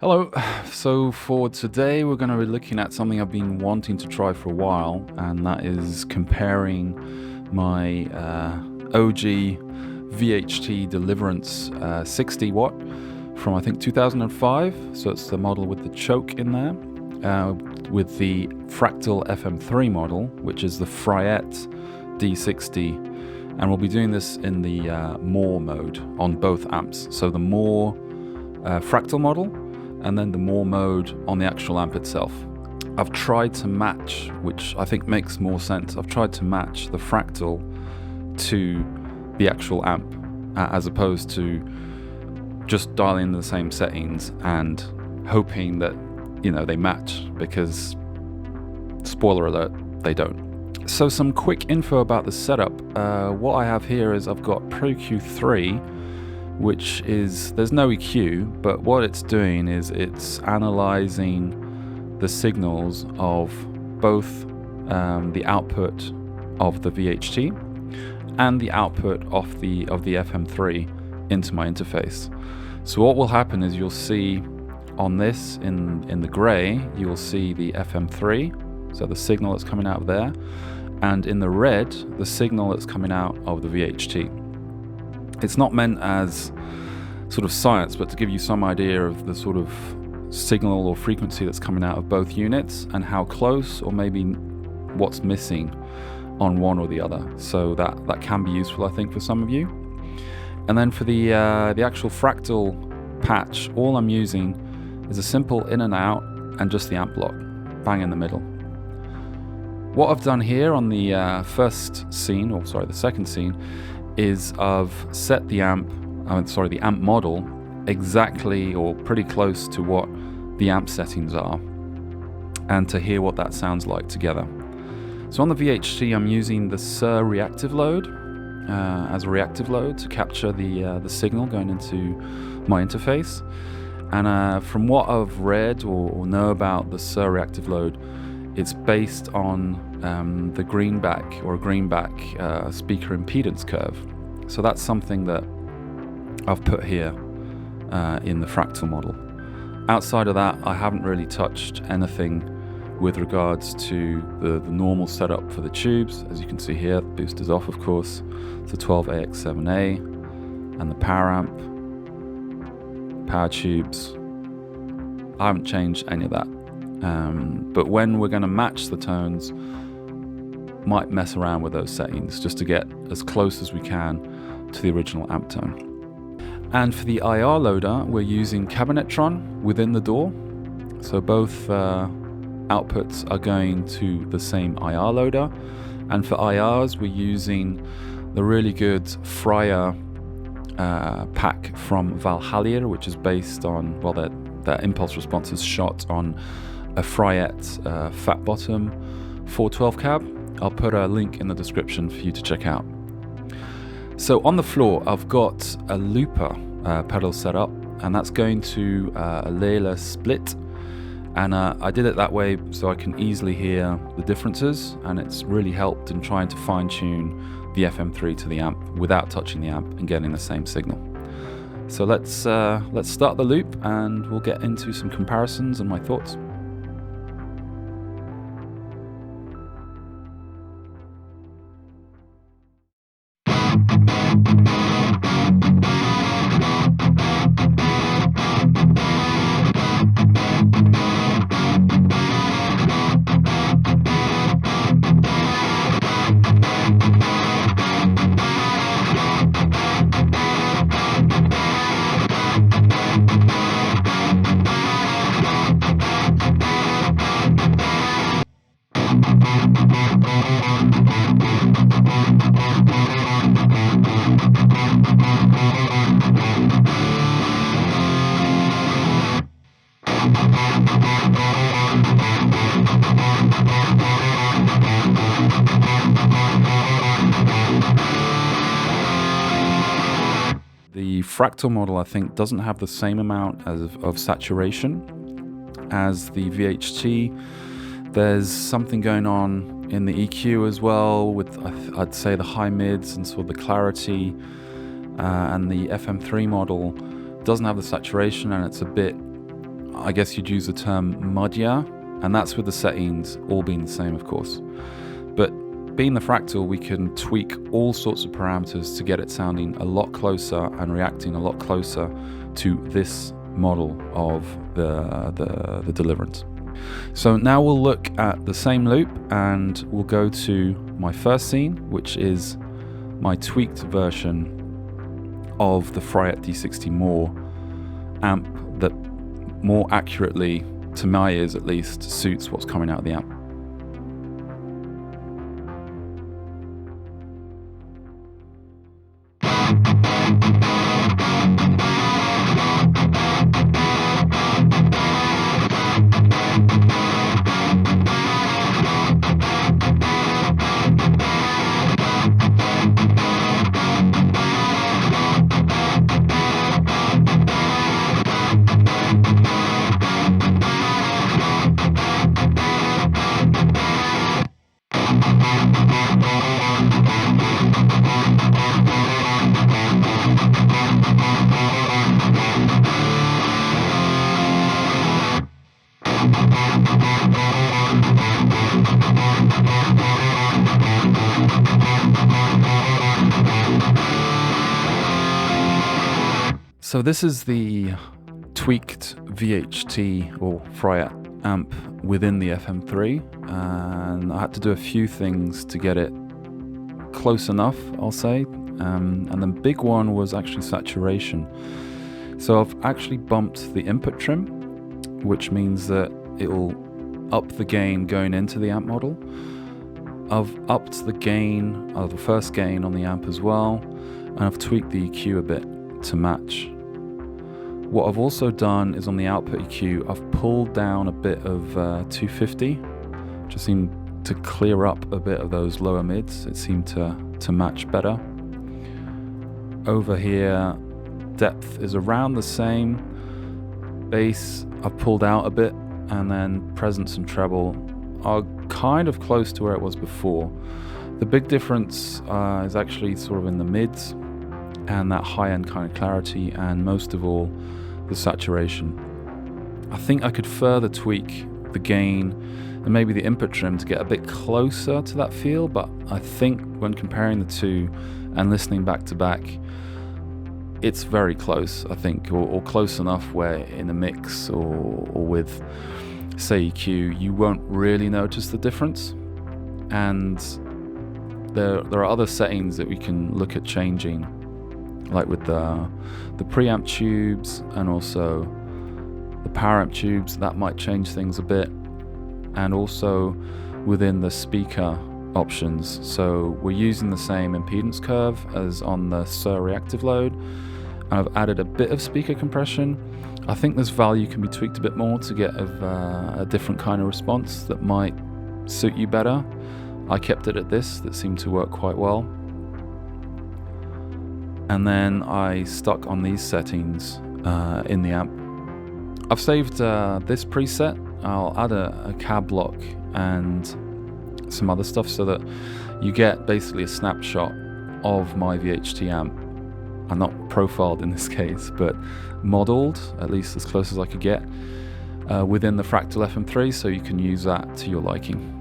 Hello, so for today we're going to be looking at something I've been wanting to try for a while, and that is comparing my OG VHT Deliverance 60 watt from I think 2005, so it's the model with the choke in there, with the Fractal FM3 model, which is the FRYETTE D60, and we'll be doing this in the More mode on both amps, so the More Fractal model and then the More mode on the actual amp itself. I've tried to match, which I think makes more sense, I've tried to match the Fractal to the actual amp as opposed to just dialing the same settings and hoping that, you know, they match, because spoiler alert, they don't. So some quick info about the setup. What I have here is I've got Pro Q3, which is, there's no EQ, but what it's doing is it's analyzing the signals of both the output of the VHT and the output of the FM3 into my interface. So what will happen is you'll see on this, in the gray, you'll see the FM3, so the signal that's coming out of there, and in the red, the signal that's coming out of the VHT. It's not meant as sort of science, but to give you some idea of the sort of signal or frequency that's coming out of both units and how close or maybe what's missing on one or the other. So that can be useful, I think, for some of you. And then for the actual Fractal patch, all I'm using is a simple in and out and just the amp block, bang in the middle. What I've done here on the the second scene, is I've set the amp model exactly or pretty close to what the amp settings are, and to hear what that sounds like together. So on the VHT, I'm using the SIR reactive load as a reactive load to capture the signal going into my interface. And from what I've read or know about the SIR reactive load, it's based on the greenback speaker impedance curve. So that's something that I've put here in the Fractal model. Outside of that, I haven't really touched anything with regards to the normal setup for the tubes. As you can see here, the booster's off, of course. It's a 12AX7A, and the power amp, power tubes. I haven't changed any of that. But when we're going to match the tones, might mess around with those settings just to get as close as we can to the original amp tone. And for the IR loader, we're using Cabinetron within the DAW. So both outputs are going to the same IR loader. And for IRs, we're using the really good FRYETTE pack from Valhalla, which is based on, well, their impulse response is shot on a FRYETTE fat bottom 412 cab. I'll put a link in the description for you to check out. So on the floor, I've got a looper pedal set up, and that's going to a Layla split. And I did it that way so I can easily hear the differences, and it's really helped in trying to fine tune the FM3 to the amp without touching the amp and getting the same signal. So let's start the loop and we'll get into some comparisons and my thoughts. The Fractal model, I think, doesn't have the same amount of saturation as the VHT. There's something going on in the EQ as well, with I'd say the high mids and sort of the clarity, and the FM3 model doesn't have the saturation, and it's a bit I guess you'd use the term muddier, and that's with the settings all being the same, of course. But being the Fractal, we can tweak all sorts of parameters to get it sounding a lot closer and reacting a lot closer to this model of the Deliverance. So now we'll look at the same loop, and we'll go to my first scene, which is my tweaked version of the FRYETTE D60 More amp that more accurately, to my ears at least, suits what's coming out of the amp. So this is the tweaked VHT or FRYETTE amp within the FM3, and I had to do a few things to get it close enough, I'll say, and the big one was actually saturation. So I've actually bumped the input trim, which means that it will up the gain going into the amp model. I've upped the gain, the first gain on the amp as well, and I've tweaked the EQ a bit to match. What I've also done is on the output EQ, I've pulled down a bit of 250, just seemed to clear up a bit of those lower mids. It seemed to match better. Over here, depth is around the same. Bass, I've pulled out a bit, and then presence and treble are kind of close to where it was before. The big difference is actually sort of in the mids and that high-end kind of clarity, and most of all, the saturation. I think I could further tweak the gain and maybe the input trim to get a bit closer to that feel, but I think when comparing the two and listening back to back, it's very close, I think, or close enough where in a mix or with, say, EQ, you won't really notice the difference. And there are other settings that we can look at changing, like with the preamp tubes and also the power amp tubes. That might change things a bit, and also within the speaker options. So we're using the same impedance curve as on the SIR reactive load, and I've added a bit of speaker compression. I think this value can be tweaked a bit more to get a different kind of response that might suit you better. I kept it at this, that seemed to work quite well. And then I stuck on these settings in the amp. I've saved this preset. I'll add a cab lock and some other stuff so that you get basically a snapshot of my VHT amp. I'm not profiled in this case, but modeled, at least as close as I could get, within the Fractal FM3, so you can use that to your liking.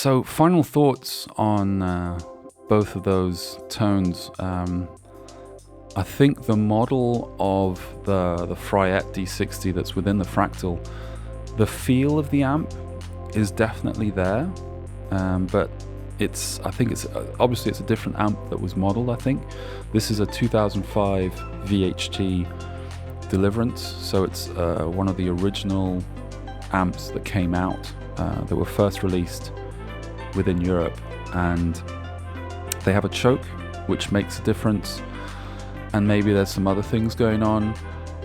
So final thoughts on both of those tones. I think the model of the FRYETTE D60 that's within the Fractal, the feel of the amp is definitely there, but I think it's obviously it's a different amp that was modeled. I think this is a 2005 VHT Deliverance, so it's one of the original amps that came out that were first released within Europe, and they have a choke which makes a difference, and maybe there's some other things going on.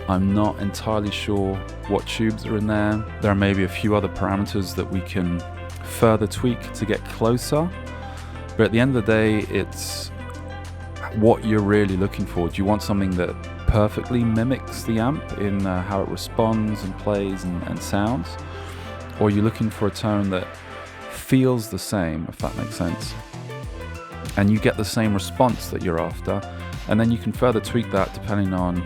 I'm not entirely sure what tubes are in there. There are maybe a few other parameters that we can further tweak to get closer, but at the end of the day, it's what you're really looking for. Do you want something that perfectly mimics the amp in how it responds and plays and sounds, or are you looking for a tone that feels the same, if that makes sense, and you get the same response that you're after? And then you can further tweak that depending on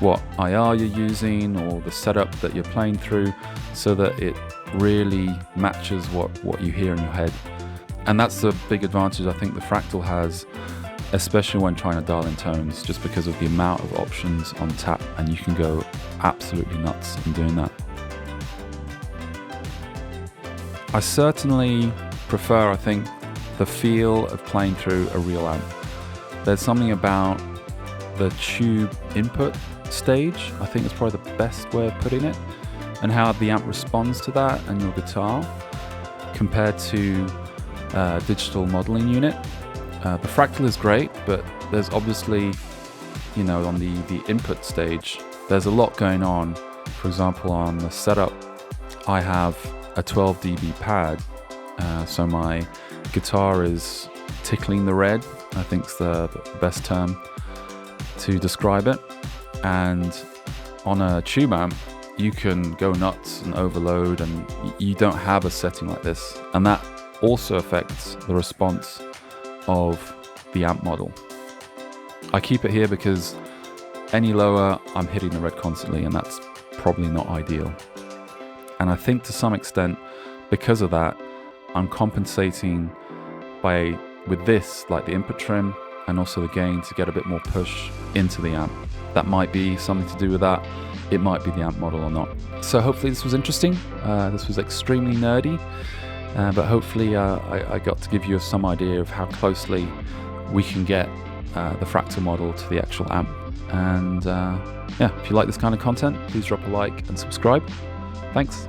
what IR you're using or the setup that you're playing through, so that it really matches what you hear in your head. And that's the big advantage I think the Fractal has, especially when trying to dial in tones, just because of the amount of options on tap, and you can go absolutely nuts in doing that. I certainly prefer, I think, the feel of playing through a real amp. There's something about the tube input stage, I think is probably the best way of putting it, and how the amp responds to that and your guitar compared to digital modeling unit. The Fractal is great, but there's obviously, you know, on the input stage, there's a lot going on. For example, on the setup, I have a 12 dB pad, so my guitar is tickling the red, I think is the best term to describe it. And on a tube amp, you can go nuts and overload, and you don't have a setting like this. And that also affects the response of the amp model. I keep it here because any lower, I'm hitting the red constantly, and that's probably not ideal. And I think to some extent, because of that, I'm compensating with this, like the input trim and also the gain, to get a bit more push into the amp. That might be something to do with that. It might be the amp model or not. So hopefully this was interesting. This was extremely nerdy, but hopefully I got to give you some idea of how closely we can get the Fractal model to the actual amp. And yeah, if you like this kind of content, please drop a like and subscribe. Thanks.